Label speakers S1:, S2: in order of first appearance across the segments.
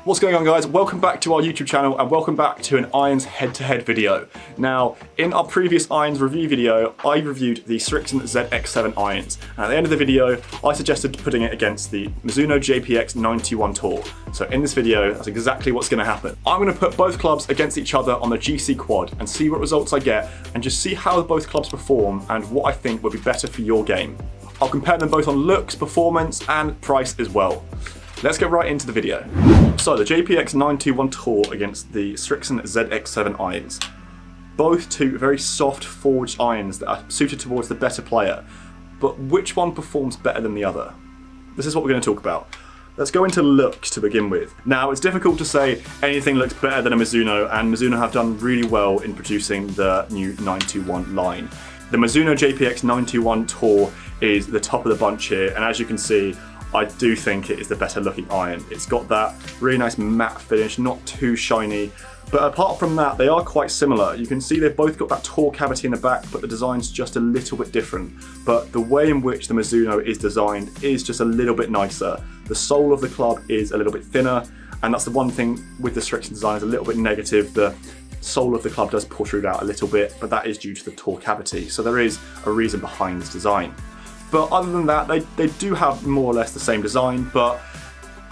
S1: What's going on, guys? Welcome back to our YouTube channel and welcome back to an irons head-to-head video. Now, in our previous irons review video, I reviewed the Srixon ZX7 irons. And at the end of the video, I suggested putting it against the Mizuno JPX 91 Tour. So in this video, that's exactly what's going to happen. I'm going to put both clubs against each other on the GC Quad and see what results I get and just see how both clubs perform and what I think would be better for your game. I'll compare them both on looks, performance, and price as well. Let's get right into the video. So the JPX 921 Tour against the Srixon ZX7 irons. Both two very soft forged irons that are suited towards the better player, but which one performs better than the other? This is what we're going to talk about. Let's go into looks to begin with. Now, it's difficult to say anything looks better than a Mizuno, and Mizuno have done really well in producing the new 921 line. The Mizuno JPX 921 Tour is the top of the bunch here, and as you can see, I do think it is the better looking iron. It's got that really nice matte finish, not too shiny, but apart from that, they are quite similar. You can see they've both got that tour cavity in the back, but the design's just a little bit different. But the way in which the Mizuno is designed is just a little bit nicer. The sole of the club is a little bit thinner, and that's the one thing with the Srixon design is a little bit negative. The sole of the club does protrude out a little bit, but that is due to the tour cavity. So there is a reason behind this design. But other than that, they do have more or less the same design, but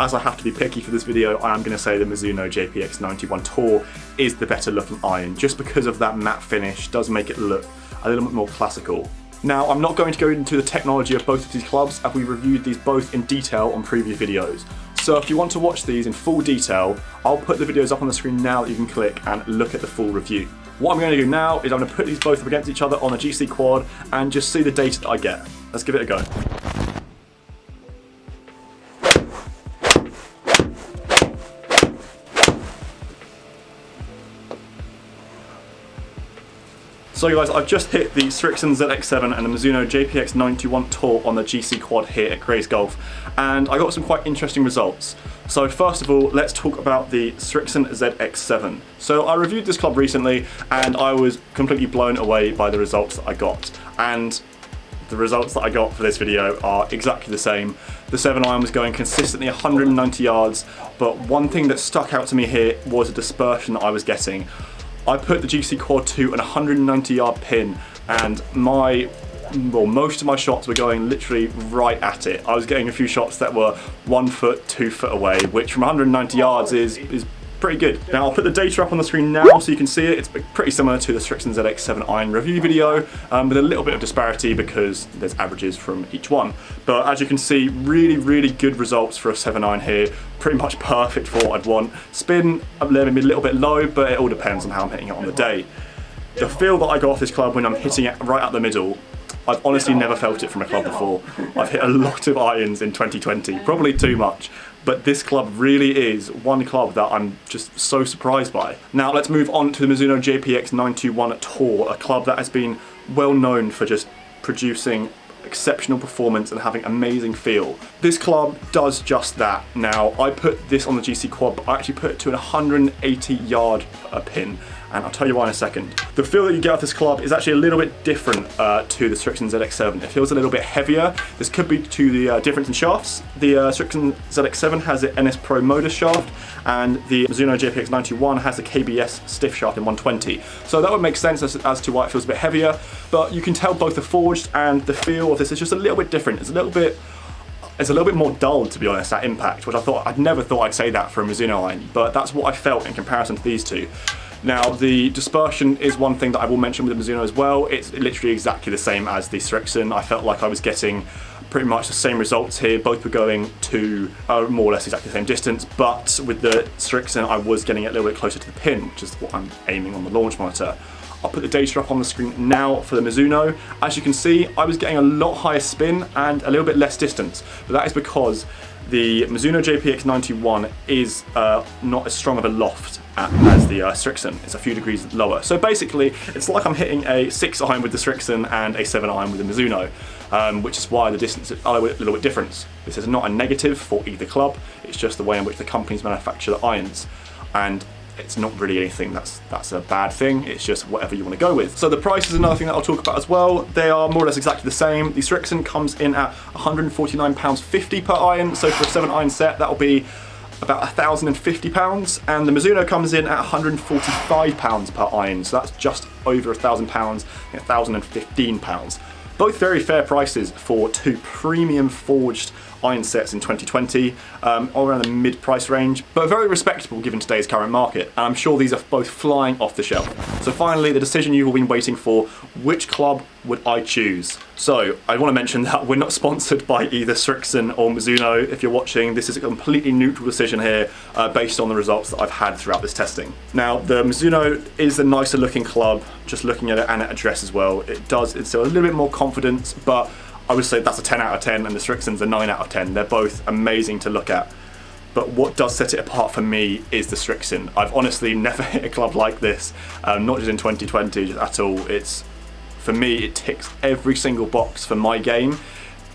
S1: as I have to be picky for this video, I am going to say the Mizuno JPX 91 Tour is the better looking iron, just because of that matte finish does make it look a little bit more classical. Now, I'm not going to go into the technology of both of these clubs, as we reviewed these both in detail on previous videos. So if you want to watch these in full detail, I'll put the videos up on the screen now that you can click and look at the full review. What I'm going to do now is I'm going to put these both up against each other on the GC Quad and just see the data that I get. Let's give it a go. So guys, I've just hit the Srixon ZX7 and the Mizuno JPX 91 Tour on the GC Quad here at Grays Golf, and I got some quite interesting results. So first of all, let's talk about the Srixon ZX7. So I reviewed this club recently and I was completely blown away by the results that I got. And the results that I got for this video are exactly the same. The 7-iron was going consistently 190 yards, but one thing that stuck out to me here was the dispersion that I was getting. I put the GC Quad 2 an 190 yard pin, and most of my shots were going literally right at it. I was getting a few shots that were 1 foot, 2 foot away, which from 190 yards is pretty good. Now I'll put the data up on the screen now so you can see it. It's pretty similar to the Srixon ZX7 iron review video, with a little bit of disparity because there's averages from each one. But as you can see, really good results for a 7-iron here. Pretty much perfect for what I'd want. Spin, maybe a little bit low, but it all depends on how I'm hitting it on the day. The feel that I got off this club when I'm hitting it right at the middle, I've honestly never felt it from a club before. I've hit a lot of irons in 2020, probably too much. But this club really is one club that I'm just so surprised by. Now let's move on to the Mizuno JPX 921 Tour, a club that has been well known for just producing exceptional performance and having amazing feel. This club does just that. Now I put this on the GC Quad, but I actually put it to an 180 yard pin, and I'll tell you why in a second. The feel that you get off this club is actually a little bit different to the Srixon ZX7. It feels a little bit heavier. This could be to the difference in shafts. The Srixon ZX7 has the NS Pro motor shaft, and the Mizuno JPX 91 has the KBS stiff shaft in 120. So that would make sense as to why it feels a bit heavier, but you can tell both the forged and the feel of this is just a little bit different. It's a little bit more dull, to be honest, at impact, which I'd never thought I'd say that for a Mizuno iron, but that's what I felt in comparison to these two. Now, the dispersion is one thing that I will mention with the Mizuno as well. It's literally exactly the same as the Srixon. I felt like I was getting pretty much the same results here. Both were going to more or less exactly the same distance, but with the Srixon, I was getting it a little bit closer to the pin, which is what I'm aiming on the launch monitor. I'll put the data up on the screen now for the Mizuno. As you can see, I was getting a lot higher spin and a little bit less distance, but that is because the Mizuno JPX 91 is not as strong of a loft as the Srixon. It's a few degrees lower. So basically, it's like I'm hitting a 6-iron with the Srixon and a 7-iron with the Mizuno, which is why the distance is a little bit different. This is not a negative for either club, it's just the way in which the companies manufacture the irons. And it's not really anything that's a bad thing, it's just whatever you want to go with. So the price is another thing that I'll talk about as well. They are more or less exactly the same. The Srixon comes in at £149.50 per iron, so for a 7-iron set that'll be about £1,050, and the Mizuno comes in at £145 per iron, so that's just over £1,000, £1,015. Both very fair prices for two premium forged iron sets in 2020, all around the mid-price range, but very respectable given today's current market. And I'm sure these are both flying off the shelf. So finally, the decision you've all been waiting for: which club would I choose? So I want to mention that we're not sponsored by either Srixon or Mizuno. If you're watching, this is a completely neutral decision here based on the results that I've had throughout this testing. Now, the Mizuno is the nicer looking club, just looking at it and at address as well. It's a little bit more confidence, but I would say that's a 10 out of 10, and the Srixon's a 9 out of 10. They're both amazing to look at. But what does set it apart for me is the Srixon. I've honestly never hit a club like this, not just in 2020 just at all. For me, it ticks every single box for my game.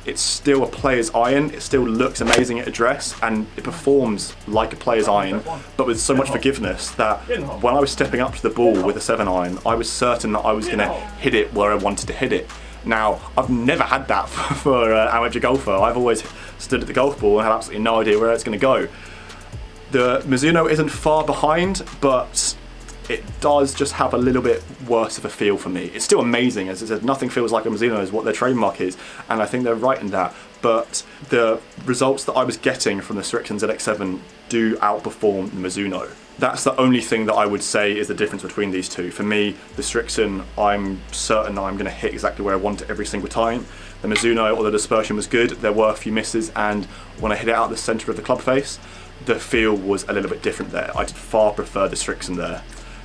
S1: It's still a player's iron, it still looks amazing at address, and it performs like a player's iron, but with so much forgiveness that when I was stepping up to the ball with a 7-iron, I was certain that I was going to hit it where I wanted to hit it. Now, I've never had that for an amateur golfer. I've always stood at the golf ball and had absolutely no idea where it's going to go. The Mizuno isn't far behind, but it does just have a little bit worse of a feel for me. It's still amazing, as I said, nothing feels like a Mizuno is what their trademark is, and I think they're right in that. But the results that I was getting from the Srixon ZX7 do outperform the Mizuno. That's the only thing that I would say is the difference between these two. For me, the Srixon, I'm certain that I'm going to hit exactly where I want it every single time. The Mizuno, although the dispersion was good, there were a few misses, and when I hit it out the centre of the club face, the feel was a little bit different there. I did far prefer the Srixon there.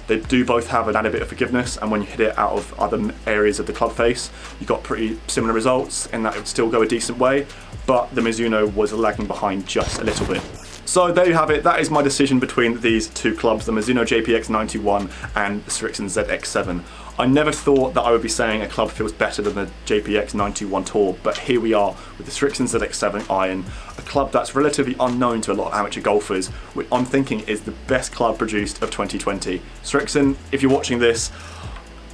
S1: They do both have an added bit of forgiveness, and when you hit it out of other areas of the club face, you got pretty similar results in that it would still go a decent way, but the Mizuno was lagging behind just a little bit. So there you have it, that is my decision between these two clubs, the Mizuno JPX 91 and the Srixon ZX7. I never thought that I would be saying a club feels better than the JPX 91 Tour, but here we are with the Srixon ZX7 iron, a club that's relatively unknown to a lot of amateur golfers, which I'm thinking is the best club produced of 2020. Srixon, if you're watching this,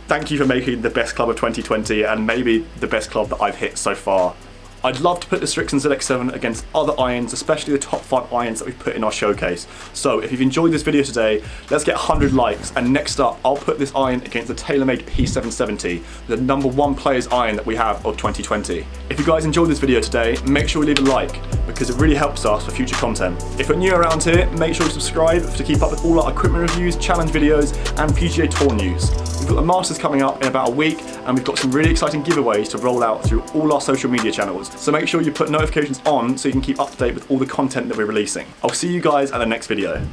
S1: thank you for making the best club of 2020 and maybe the best club that I've hit so far. I'd love to put the Srixon ZX7 against other irons, especially the top 5 irons that we've put in our showcase. So if you've enjoyed this video today, let's get 100 likes, and next up I'll put this iron against the TaylorMade P770, the #1 player's iron that we have of 2020. If you guys enjoyed this video today, make sure you leave a like, because it really helps us for future content. If you're new around here, make sure you subscribe to keep up with all our equipment reviews, challenge videos and PGA Tour news. We've got the Masters coming up in about a week, and we've got some really exciting giveaways to roll out through all our social media channels. So make sure you put notifications on so you can keep up to date with all the content that we're releasing. I'll see you guys at the next video.